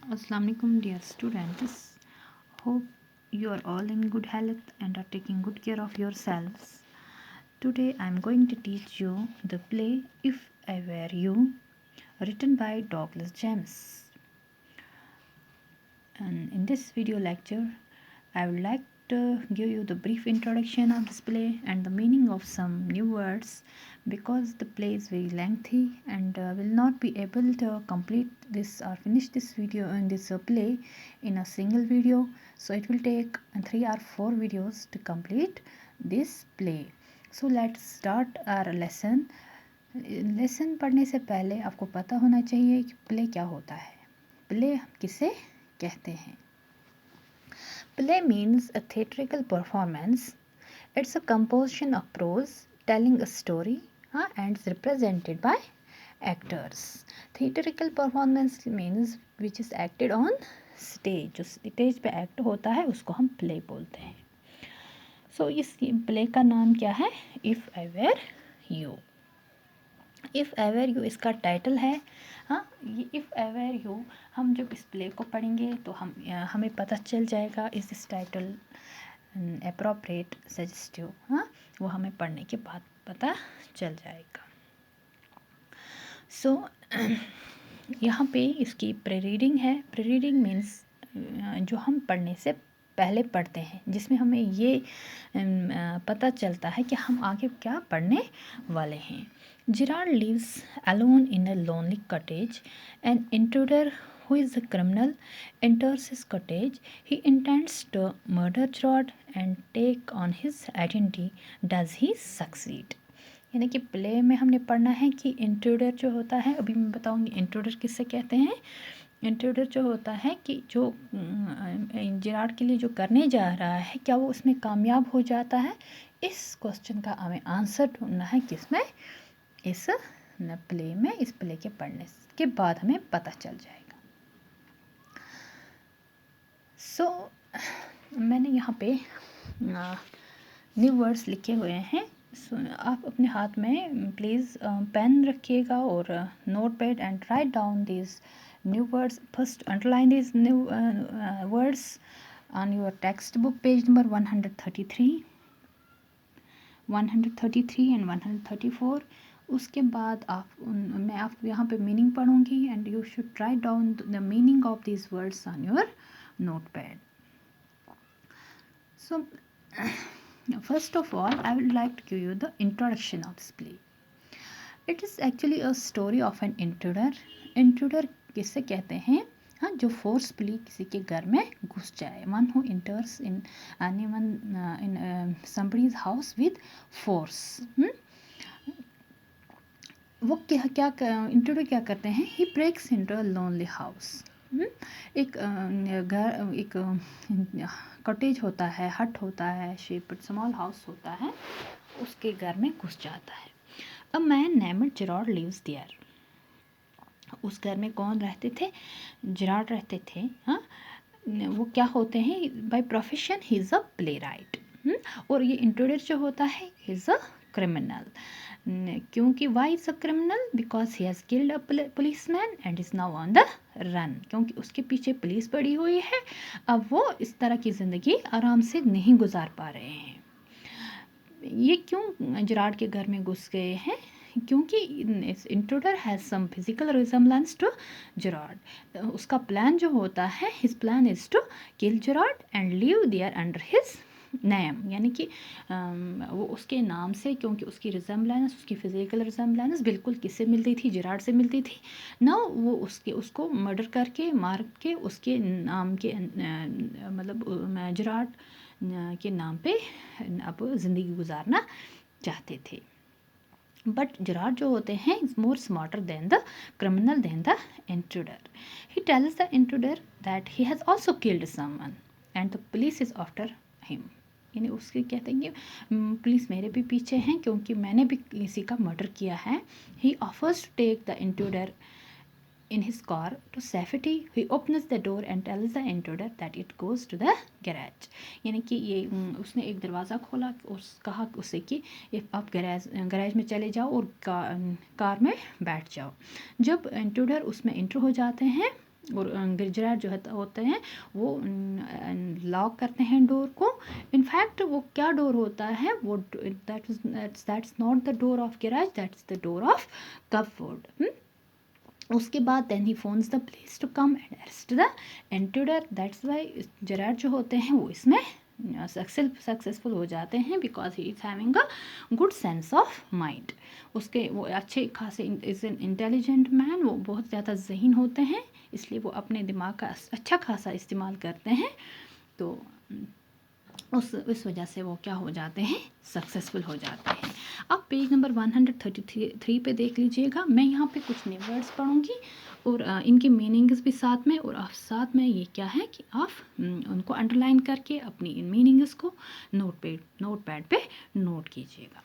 Assalamu alaikum dear students. Hope you are all in good health and are taking good care of yourselves. Today I am going to teach you the play If I Were You, written by Douglas James. And in this video lecture, I would like to give you the brief introduction of this play and the meaning of some new words, because the play is very lengthy and will not be able to complete this or finish this video in this play in a single video. So it will take 3 or 4 videos to complete this play. So let's start our lesson. Lesson पढ़ने से पहले आपको पता होना चाहिए कि play क्या होता है, प्ले किसे कहते हैं. Play means a theatrical performance. It's a composition of prose telling a story and is represented by actors. Theatrical performance means which is acted on stage. जो स्टेज पे एक्ट होता है उसको हम प्ले बोलते हैं. सो इस प्ले का नाम क्या है? If I were you. If ever you इसका टाइटल है. ये इफ़ एवर यू हम जब इस प्ले को पढ़ेंगे तो हमें पता चल जाएगा इस दिस टाइटल अप्रोप्रिएट सजेस्टिव. वो हमें पढ़ने के बाद पता चल जाएगा. सो यहाँ पे इसकी प्री रीडिंग है. प्री रीडिंग मीन्स जो हम पढ़ने से पहले पढ़ते हैं, जिसमें हमें ये पता चलता है कि हम आगे क्या पढ़ने वाले हैं. Gerard lives alone in a lonely cottage. An intruder who is a criminal enters his cottage. He intends to murder Gerard and take on his identity. Does he succeed? यानी कि प्ले में हमने पढ़ना है कि इंट्रूडर जो होता है, अभी मैं बताऊंगी इंट्रूडर किससे कहते हैं. इंट्रूडर जो होता है कि जो जेरार्ड के लिए जो करने जा रहा है, क्या वो उसमें कामयाब हो जाता है. इस क्वेश्चन का हमें आंसर ढूंढना है किसमें? इस प्ले में. इस प्ले के पढ़ने के बाद हमें पता चल जाएगा. सो मैंने यहाँ पे न्यू वर्ड्स लिखे हुए हैं. आप अपने हाथ में प्लीज़ पेन रखिएगा और notepad and write down these new words. First underline these new words on your textbook page number 133 and 134. उसके बाद मैं आपको यहाँ पे मीनिंग पढ़ूँगी and you should write down the meaning of these words on your notepad. So first of all, I would like to give you the introduction of this play. It is actually a story of an intruder. Intruder किसे कहते हैं? जो forcefully किसी के घर में घुस जाए. One who enters in anyone in somebody's house with force. वो क्या इंट्रूडर क्या करते हैं? He breaks into a lonely house. एक घर, एक कॉटेज होता है, हट होता है, शेप स्मॉल हाउस होता है, उसके घर में घुस जाता है. A man named Gerard lives there. उस घर में कौन रहते थे? जेरार्ड रहते थे. वो क्या होते हैं? By profession he is a playwright. और ये इंट्रूडर जो होता है ही इज़ अ क्रिमिनल. क्योंकि why is a criminal? Because he has killed a policeman and is now on the run. क्योंकि उसके पीछे पुलिस पड़ी हुई है, अब वो इस तरह की ज़िंदगी आराम से नहीं गुजार पा रहे हैं. ये क्यों जेरार्ड के घर में घुस गए हैं? क्योंकि intruder has some physical resemblance to Gerard. उसका प्लान जो होता है, his plan is to kill Gerard and live there under his name. यानी कि वो उसके नाम से, क्योंकि उसकी रिजेम्बलेंस, उसकी फिजिकल रिजेम्बलेंस बिल्कुल किससे मिलती थी? जेरार्ड से मिलती थी ना. वो उसको मर्डर करके, मार के उसके नाम के मतलब जेरार्ड के नाम पे अब ज़िंदगी गुजारना चाहते थे. बट जेरार्ड जो होते हैं is more smarter than the criminal than the intruder. He tells the intruder that he has also killed someone and the police is after him. यानी उसके कहते हैं कि पुलिस मेरे भी पीछे हैं क्योंकि मैंने भी किसी का मर्डर किया है. He offers to take the intruder in his car to safety. He opens the door and tells the intruder that it goes to the garage. यानी कि ये उसने एक दरवाज़ा खोला और कहा उसे कि आप गैराज में चले जाओ और कार में बैठ जाओ. जब इंट्रूडर उसमें इंटर हो जाते हैं और गिरजराट जो होते हैं वो लॉक करते हैं डोर को। इनफैक्ट वो क्या डोर होता है, वो that's not the door of garage, that's the door of cupboard. उसके बाद then he phones the police to come and arrest the intruder. That's why Gerard जो होते हैं वो इसमें सक्सेसफुल हो जाते हैं, because he is having a good sense of mind. उसके वो अच्छे खासे इज़ एन इंटेलिजेंट मैन, वो बहुत ज़्यादा ज़हीन होते हैं, इसलिए वो अपने दिमाग का अच्छा खासा इस्तेमाल करते हैं। तो उस वजह से वो क्या हो जाते हैं, सक्सेसफुल हो जाते हैं। अब पेज नंबर 133 पे देख लीजिएगा। मैं यहाँ पे कुछ नए वर्ड्स पढ़ूँगी और इनके मीनिंग्स भी साथ में, और आप साथ में ये क्या है कि आप उनको अंडरलाइन करके अपनी इन मीनिंग्स को नोटपैड पे नोट कीजिएगा।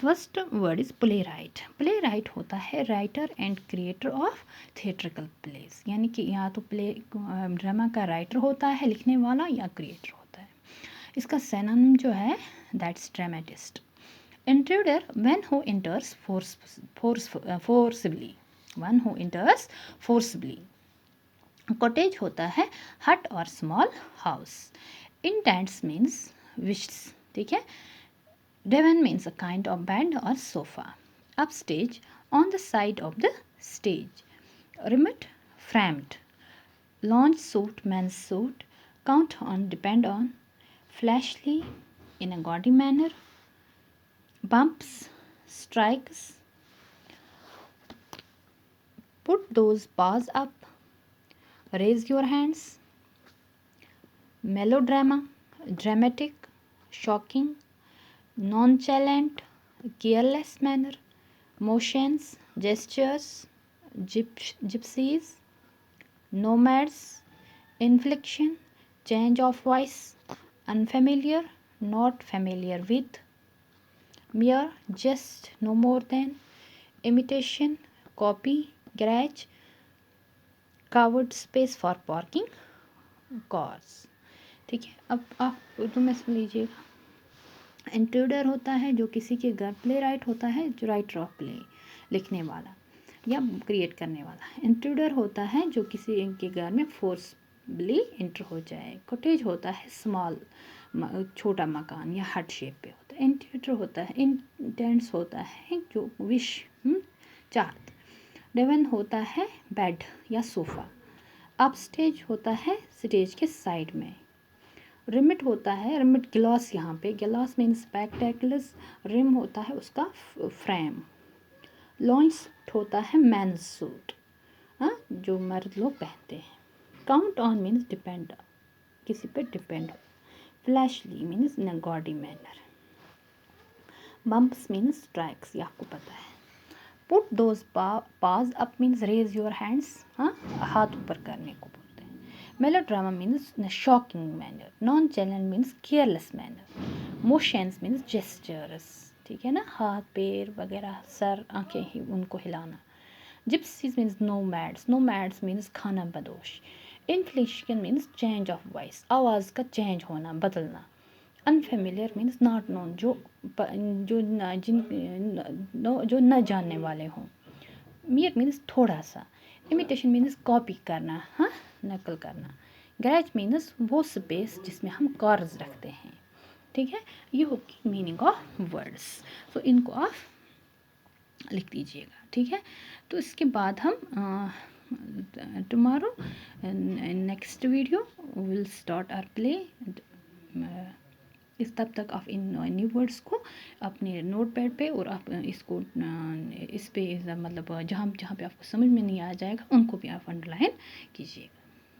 First word is play right. Play right होता है writer and creator of theatrical place, यानी कि या तो प्ले ड्रामा का राइटर होता है, लिखने वाला, या क्रिएटर होता है। इसका सिनोनिम जो है that's dramatist. Intruder when who enters forcibly, one who enters forcibly. Cottage होता है हट और small house. Intents means wishes, ठीक है। Divan means a kind of bed or sofa. Upstage, on the side of the stage. Remote, framed. Lounge suit, men's suit. Count on, depend on. Flashly, in a gaudy manner. Bumps, strikes. Put those paws up. Raise your hands. Melodrama, dramatic, shocking. Nonchalant, careless manner. Motions, gestures, gypsies, nomads, inflection, change of voice, unfamiliar, not familiar with, mere, just, no more than, imitation, copy, garage, covered space for parking cars। ठीक है, अब आप उर्दू में सुन लीजिएगा। Intruder होता है जो किसी के घर, प्ले राइट होता है जो राइटर ऑफ प्ले, लिखने वाला या क्रिएट करने वाला। इंट्रूडर होता है जो किसी के घर में फोर्सबली इंटर हो जाए। कॉटेज होता है स्मॉल, छोटा मकान या हट शेप पे होता है। इंट्रूडर होता है, इंटेंट्स होता है जो विश, चाहत। डिवन होता है बेड या सोफ़ा। अपस्टेज होता है स्टेज के साइड में। रिमिट होता है, रिमिट गिलास, यहाँ पे गिलास मीन्स स्पेक्टेकल्स, रिम होता है उसका फ्रेम। लॉन्च होता है मैन सूट, जो मर्द लोग पहनते हैं। काउंट ऑन मीन्स डिपेंड, किसी पे डिपेंड हो। Flashly means in a gaudy manner. Bumps means strikes, ये आपको पता है। Put those paws up means raise your hands, हाथ ऊपर करने को बोलते हैं। Melodrama means in a shocking manner. Nonchalant means careless manner. Motions means gestures, ठीक है ना, हाथ पैर वगैरह, सर आंखें ही उनको हिलाना। Gypsies means nomads. Nomads means खाना बदोश। Inflection means change of voice, आवाज़ का चेंज होना, बदलना। Unfamiliar means not known, जो न जानने वाले हों। Mere means थोड़ा सा। Imitation means कॉपी करना, नकल करना। गैरेज मीन्स वो स्पेस जिसमें हम कार्स रखते हैं, ठीक है। ये होगी मीनिंग ऑफ वर्ड्स। तो इनको आप लिख दीजिएगा, ठीक है। तो इसके बाद हम tomorrow next video will start our play. इस तब तक आप इन न्यू वर्ड्स को अपने नोट पैड पे, और आप इसको इस पे मतलब जहाँ जहाँ पे आपको समझ में नहीं आ जाएगा उनको भी आप अंडरलाइन कीजिएगा।